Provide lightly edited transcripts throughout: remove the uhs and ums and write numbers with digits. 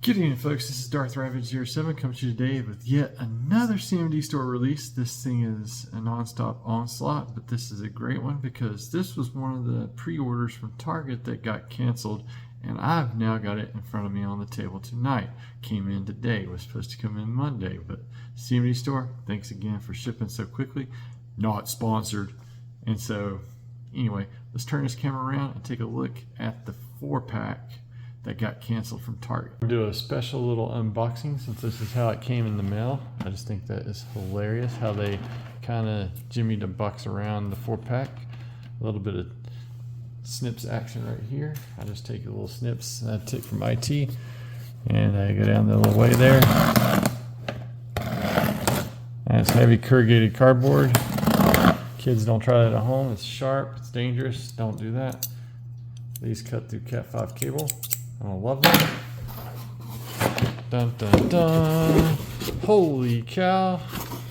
Good evening, folks. This is Darth Ravage07 coming to you today with yet another CMD store release. This thing is a non-stop onslaught, but this is a great one because this was one of the pre-orders from Target that got canceled, and I've now got it in front of me on the table tonight. Came in today. It was supposed to come in Monday, but CMD store, thanks again for shipping so quickly. Not sponsored. And so, anyway, let's turn this camera around and take a look at the 4-pack that got canceled from Target. We'll do a special little unboxing since this is how it came in the mail. I just think that is hilarious how they kind of jimmied the box around the 4-pack. A little bit of snips action right here. I just take a little snips I took from IT and I go down the little way there. And it's heavy corrugated cardboard. Kids, don't try that at home. It's sharp, it's dangerous, don't do that. These cut through Cat 5 cable. I love them. Dun dun dun. Holy cow.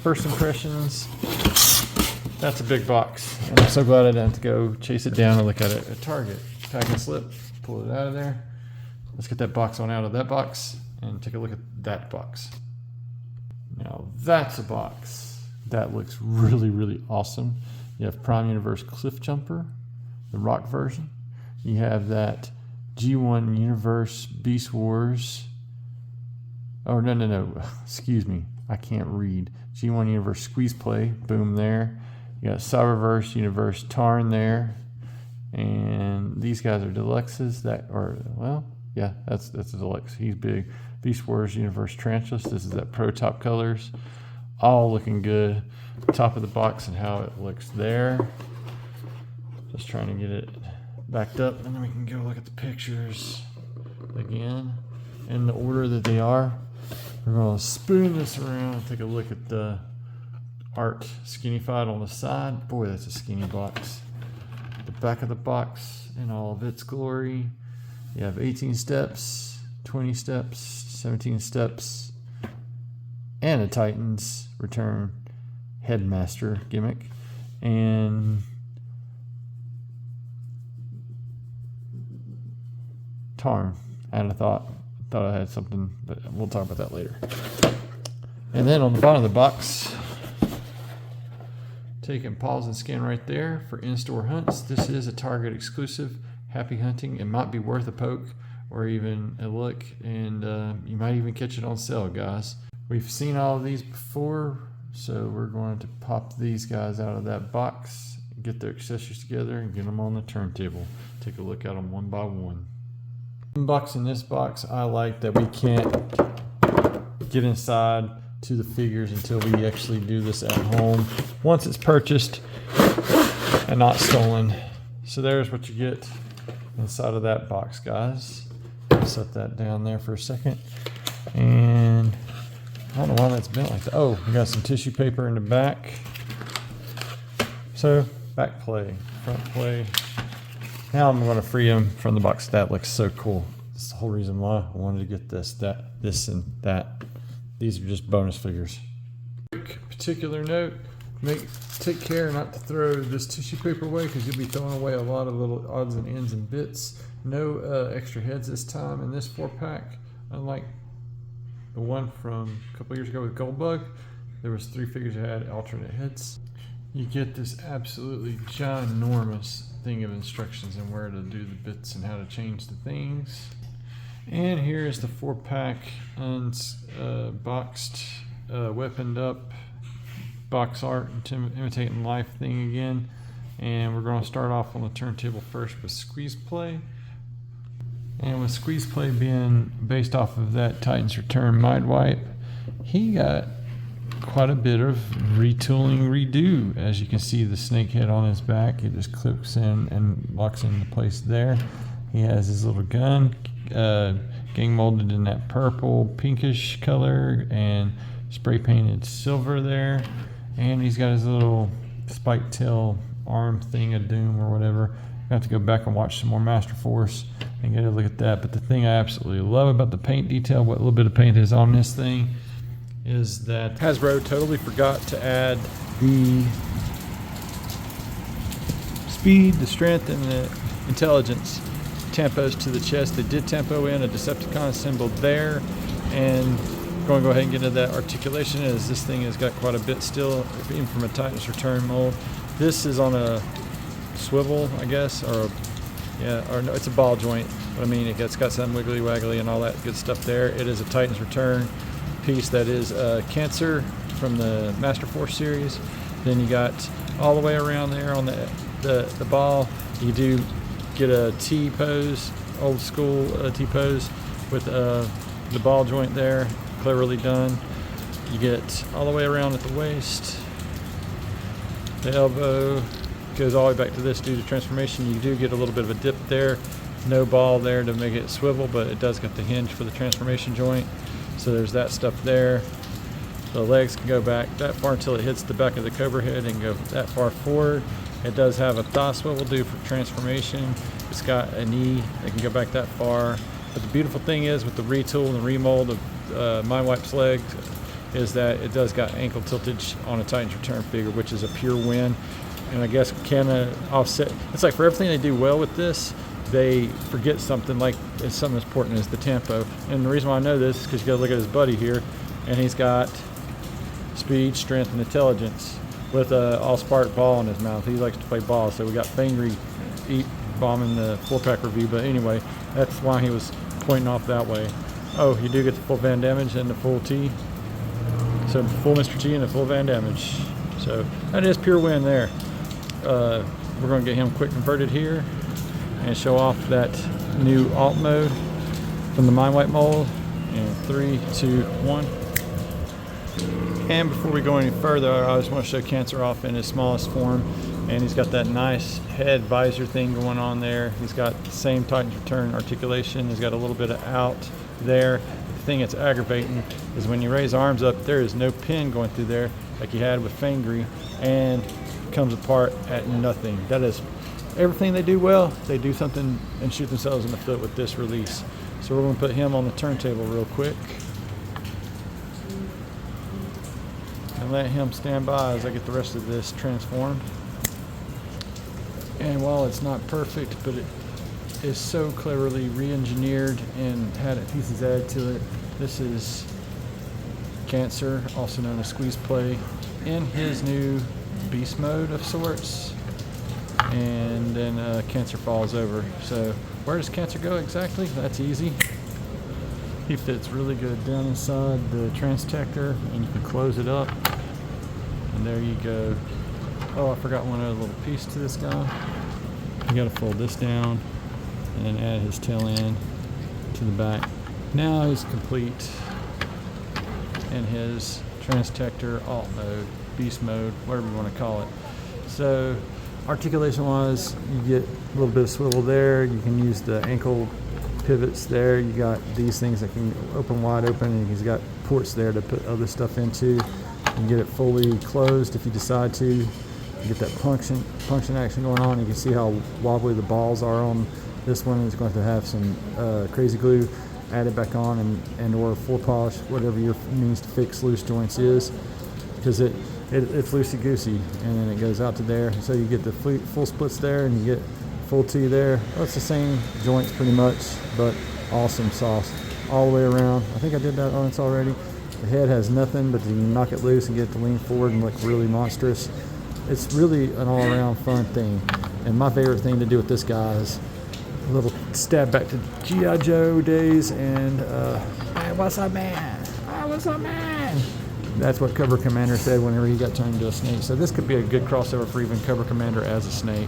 First impressions. That's a big box. And I'm so glad I didn't have to go chase it down and look at it at Target. Pack and slip, pull it out of there. Let's get that box on out of that box and take a look at that box. Now that's a box. That looks really, really awesome. You have Prime Universe Cliffjumper, the rock version. You have that G1 Universe Beast Wars. Oh, no. Excuse me. I can't read. G1 Universe Squeezeplay. Boom there. You got Cyberverse Universe Tarn there. And these guys are deluxes. That are, well, yeah, that's a deluxe. He's big. Beast Wars Universe Tarantulas. This is that Pro Top colors. All looking good. Top of the box and how it looks there. Just trying to get it backed up, and then we can go look at the pictures again in the order that they are. We're going to spoon this around and take a look at the art skinnified on the side. Boy, that's a skinny box. The back of the box in all of its glory. You have 18 steps, 20 steps, 17 steps, and a Titans Return Headmaster gimmick. And Tarn. I thought I had something, but we'll talk about that later. And then on the bottom of the box, take and pause and scan right there for in-store hunts. This is a Target exclusive. Happy hunting. It might be worth a poke or even a look, and you might even catch it on sale, guys. We've seen all of these before, so we're going to pop these guys out of that box, get their accessories together, and get them on the turntable. Take a look at them one by one. Unboxing this box, I like that we can't get inside to the figures until we actually do this at home once it's purchased and not stolen. So there's what you get inside of that box, guys. I'll set that down there for a second. And I don't know why that's bent like that. Oh, we got some tissue paper in the back. So back play, front play. Now I'm going to free them from the box. That looks so cool. That's the whole reason why I wanted to get this, this, and that. These are just bonus figures. Quick particular note, take care not to throw this tissue paper away because you'll be throwing away a lot of little odds and ends and bits. No extra heads this time in this 4-pack. Unlike the one from a couple years ago with Goldbug, there was 3 figures that had alternate heads. You get this absolutely ginormous thing of instructions on where to do the bits and how to change the things. And here is the 4-pack unboxed, weaponed up box art imitating life thing again. And we're going to start off on the turntable first with Squeezeplay. And with Squeezeplay being based off of that Titans Return Mind Wipe, he got quite a bit of retooling redo. As you can see, the snake head on his back, it just clips in and locks into place there. He has his little gun, gang molded in that purple pinkish color and spray painted silver there. And he's got his little spike tail arm thing of doom or whatever. I have to go back and watch some more Master Force and get a look at that. But the thing I absolutely love about the paint detail, what little bit of paint is on this thing, is that Hasbro totally forgot to add the speed, the strength, and the intelligence tampos to the chest. They did tampo in a Decepticon symbol there, and going to go ahead and get into that articulation, as this thing has got quite a bit still, even from a Titan's Return mold. This is on a swivel, I guess, or no, it's a ball joint. But I mean, it's got some wiggly waggly and all that good stuff there. It is a Titan's Return piece that is Cancer from the Master Force series. Then you got all the way around there on the ball. You do get a T pose, old school T pose with the ball joint there, cleverly done. You get all the way around at the waist. The elbow goes all the way back to this due to transformation. You do get a little bit of a dip there. No ball there to make it swivel, but it does got the hinge for the transformation joint. So there's that stuff there. The legs can go back that far until it hits the back of the Cobra head and go that far forward. It does have a thigh swivel due for transformation. It's got a knee that can go back that far. But the beautiful thing is with the retool and the remold of Mindwipe's legs is that it does got ankle tiltage on a Titan's Return figure, which is a pure win. And I guess kind of offset. It's like for everything they do well with this, they forget something like it's something as important as the tempo. And the reason why I know this is because you got to look at his buddy here, and he's got speed, strength, and intelligence with a all-spark ball in his mouth. He likes to play ball, so we got Fangry bombing the 4-pack review. But anyway, that's why he was pointing off that way. Oh, you do get the full Van damage and the full T. So full Mr. T and the full Van damage. So that is pure win there. We're going to get him quick converted here and show off that new alt mode from the Mindwipe mold in 3, 2, 1. And before we go any further, I just want to show Cancer off in his smallest form. And he's got that nice head visor thing going on there. He's got the same Titan's Return articulation. He's got a little bit of out there. The thing that's aggravating is when you raise arms up, there is no pin going through there like you had with Fangry, and comes apart at nothing. That is everything they do well. They do something and shoot themselves in the foot with this release. So we're going to put him on the turntable real quick and let him stand by as I get the rest of this transformed. And while it's not perfect, but it is so cleverly re-engineered and had pieces added to it. This is Cancer, also known as Squeezeplay, in his new beast mode of sorts. And then Cancer falls over. So where does Cancer go exactly? That's easy. He fits really good down inside the Transtector, and you can close it up. And there you go. Oh, I forgot one other little piece to this guy. You gotta fold this down and then add his tail end to the back. Now he's complete in his Transtector alt mode, beast mode, whatever you want to call it. So articulation wise, you get a little bit of swivel there. You can use the ankle pivots there. You got these things that can open wide open, and he's got ports there to put other stuff into. You can get it fully closed if you decide to. You get that punction action going on. You can see how wobbly the balls are on this one. It's going to have some crazy glue added back on, and or full polish, whatever your means to fix loose joints is, because it's loosey-goosey, and then it goes out to there. So you get the full splits there, and you get full T there. Well, it's the same joints pretty much, but awesome sauce all the way around. I think I did that on it already. The head has nothing, but you can knock it loose and get it to lean forward and look really monstrous. It's really an all-around fun thing. And my favorite thing to do with this guy is a little stab back to G.I. Joe days, and hey, what's up, man? Oh, what's up, man? That's what Cobra Commander said whenever he got turned into a snake. So this could be a good crossover for even Cobra Commander as a snake.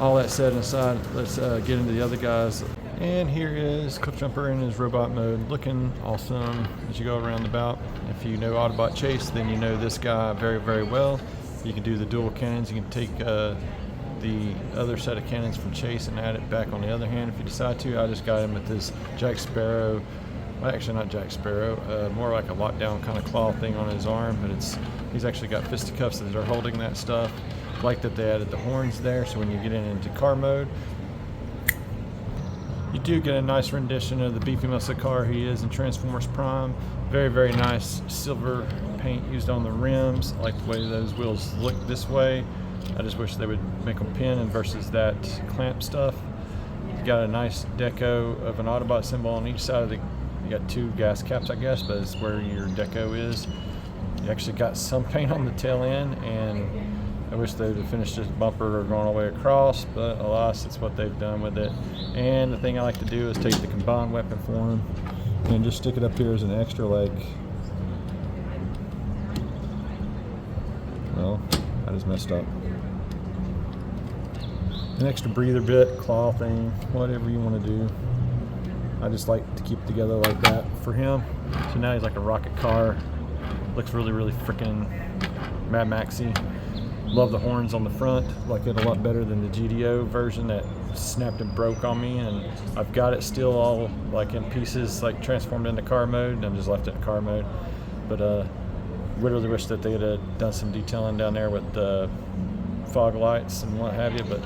All that said and aside, let's get into the other guys. And here is Cliffjumper in his robot mode, looking awesome as you go around the bout. If you know Autobot Chase, then you know this guy very, very well. You can do the dual cannons. You can take the other set of cannons from Chase and add it back on the other hand if you decide to. I just got him with this Jack Sparrow, well, actually not Jack Sparrow, more like a lockdown kind of claw thing on his arm, but he's actually got fisticuffs that are holding that stuff. Like that they added the horns there, so when you get into car mode, you do get a nice rendition of the beefy muscle car he is in Transformers Prime. Very, very nice silver paint used on the rims. I like the way those wheels look this way. I just wish they would make them pin versus that clamp stuff. You got a nice deco of an Autobot symbol on each side of the. You got 2 gas caps, I guess, but it's where your deco is. You actually got some paint on the tail end, and I wish they would have finished this bumper or gone all the way across, but alas, it's what they've done with it. And the thing I like to do is take the combined weapon form and just stick it up here as an extra, like, well, I just messed up. An extra breather bit, claw thing, whatever you want to do. I just like to keep it together like that for him. So now he's like a rocket car. Looks really, really freaking Mad Maxy. Love the horns on the front. Like it a lot better than the GDO version that snapped and broke on me. And I've got it still all like in pieces, like transformed into car mode. And I'm just left it in car mode. But really wish that they had done some detailing down there with the fog lights and what have you. But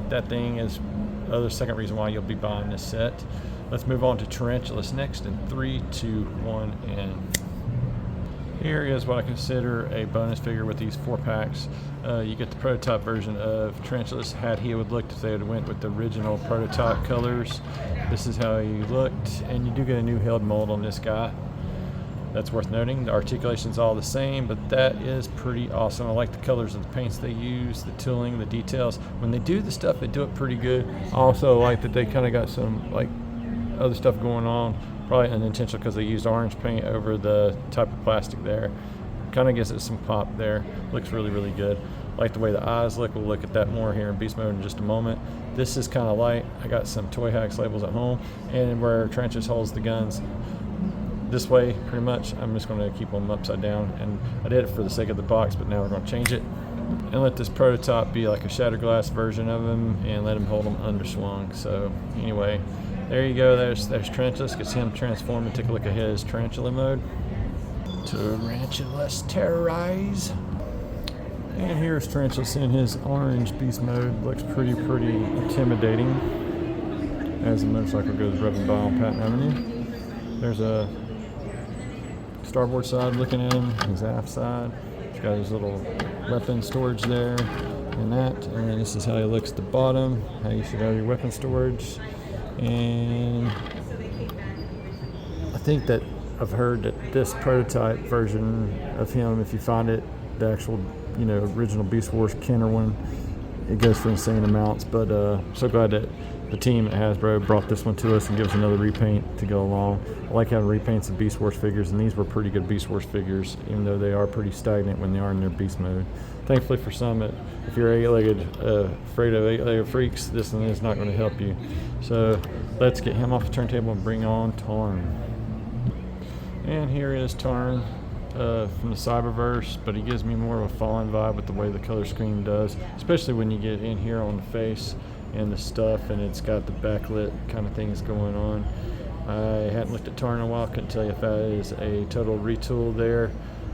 that thing is the second reason why you'll be buying this set. Let's move on to Tarantulas next in 3, 2, 1, and here is what I consider a bonus figure with these 4 packs. You get the prototype version of Tarantulas. Had he would looked if they had went with the original prototype colors. This is how he looked, and you do get a new head mold on this guy. That's worth noting. The articulation's all the same, but that is pretty awesome. I like the colors of the paints they use, the tooling, the details. When they do the stuff, they do it pretty good. I also like that they kind of got some like other stuff going on. Probably unintentional because they used orange paint over the type of plastic there. Kind of gives it some pop there. Looks really, really good. Like the way the eyes look. We'll look at that more here in Beast Mode in just a moment. This is kind of light. I got some Toy Hacks labels at home, and where Tarantulas holds the guns this way, pretty much. I'm just going to keep them upside down, and I did it for the sake of the box, but now we're going to change it and let this prototype be like a shattered glass version of him, and let him hold them underswung. So anyway, there you go. There's Tarantulas. Gets him transformed and take a look at his Tarantula mode. Tarantulas terrorize. And here's Tarantulas in his orange beast mode. Looks pretty intimidating as the motorcycle goes rubbing by on Patton Avenue. There's a starboard side looking at him, his aft side. He's got his little weapon storage there and that. And then this is how he looks at the bottom, how you should have your weapon storage. And I think that I've heard that this prototype version of him, if you find it, the actual, original Beast Wars Kenner one, it goes for insane amounts. But so glad that the team at Hasbro brought this one to us and gives us another repaint to go along. I like having repaints of Beast Wars figures, and these were pretty good Beast Wars figures, even though they are pretty stagnant when they are in their beast mode. Thankfully for some, if you're afraid of eight-legged freaks, this one is not going to help you. So let's get him off the turntable and bring on Tarn. And here is Tarn from the Cyberverse, but he gives me more of a Fallen vibe with the way the color scheme does, especially when you get in here on the face and the stuff, and it's got the backlit kind of things going on. I hadn't looked at Tarn in a while, couldn't tell you if that is a total retool there,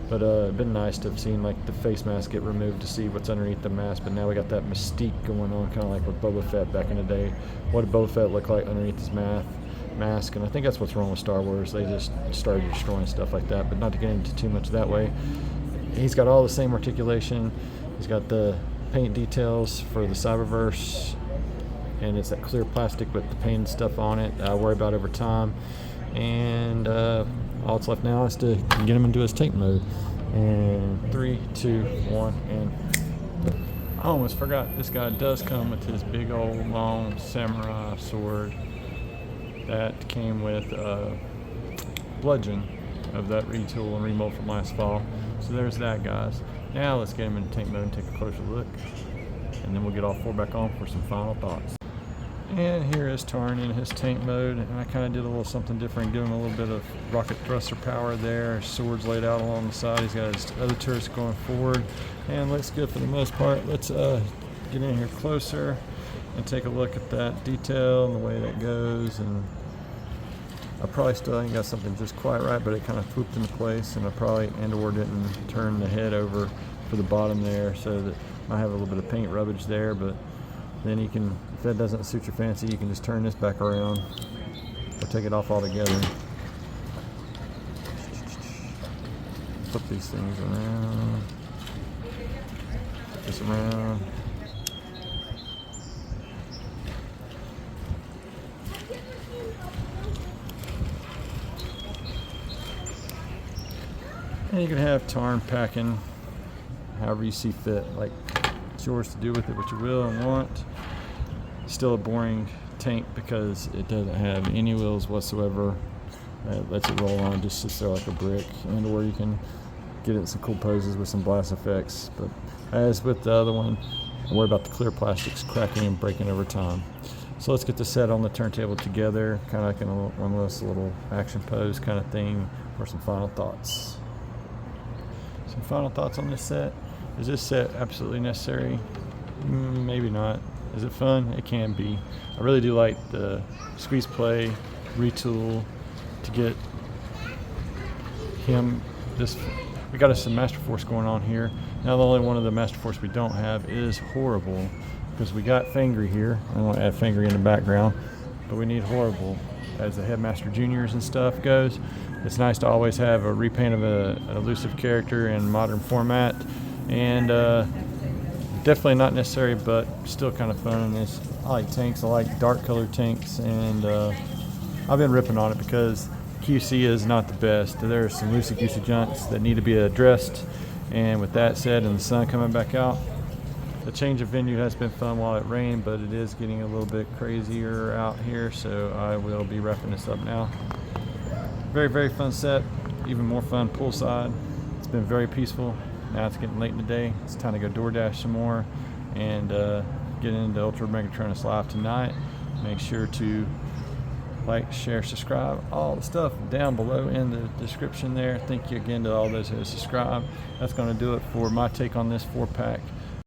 but it'd been nice to have seen like the face mask get removed to see what's underneath the mask. But now we got that mystique going on, kind of like with Boba Fett back in the day. What did Boba Fett look like underneath his mask? And I think that's what's wrong with Star Wars. They just started destroying stuff like that, but not to get into too much that way. He's got all the same articulation. He's got the paint details for the Cyberverse, and it's that clear plastic with the paint and stuff on it that I worry about over time. And all that's left now is to get him into his tank mode. And 3, 2, 1, and I almost forgot, this guy does come with his big old long samurai sword that came with bludgeon of that retool and remold from last fall. So there's that, guys. Now let's get him in tank mode and take a closer look, and then we'll get all 4 back on for some final thoughts. And here is Tarn in his tank mode, and I kind of did a little something different, giving him a little bit of rocket thruster power there. Swords laid out along the side. He's got his other turrets going forward, and looks good for the most part. Let's get in here closer and take a look at that detail and the way that goes. And I probably still ain't got something just quite right, but it kind of swooped into place, and I probably and/or didn't turn the head over for the bottom there, so that I have a little bit of paint rubbage there. But then you can, if that doesn't suit your fancy, you can just turn this back around or take it off altogether. Flip these things around, flip this around. And you can have tarn packing however you see fit. Like, it's yours to do with it what you will and want. Still a boring tank because it doesn't have any wheels whatsoever. It lets it roll on, just sits there like a brick, and or you can get it in some cool poses with some blast effects. But as with the other one, I worry about the clear plastics cracking and breaking over time. So let's get this set on the turntable together, kind of like in one of those little action pose kind of thing, for some final thoughts. Some final thoughts on this set. Is this set absolutely necessary? Maybe not. Is it fun? It can be. I really do like the Squeezeplay retool to get him this. We got us some Master Force going on here. Now the only one of the Master Force we don't have is Horrible, because we got Fangry here. I want to add Fangry in the background, but we need Horrible as the Headmaster Juniors and stuff goes. It's nice to always have a repaint of an elusive character in modern format, and definitely not necessary, but still kind of fun. And I like tanks. I like dark colored tanks, and I've been ripping on it because QC is not the best. There are some loosey-goosey junks that need to be addressed. And with that said, and the sun coming back out, the change of venue has been fun while it rained, but it is getting a little bit crazier out here, so I will be wrapping this up now. Very, very fun set. Even more fun poolside. It's been very peaceful. Now it's getting late in the day. It's time to go DoorDash some more and get into Ultra Megatronus Live tonight. Make sure to like, share, subscribe, all the stuff down below in the description there. Thank you again to all those who have subscribed. That's going to do it for my take on this 4-pack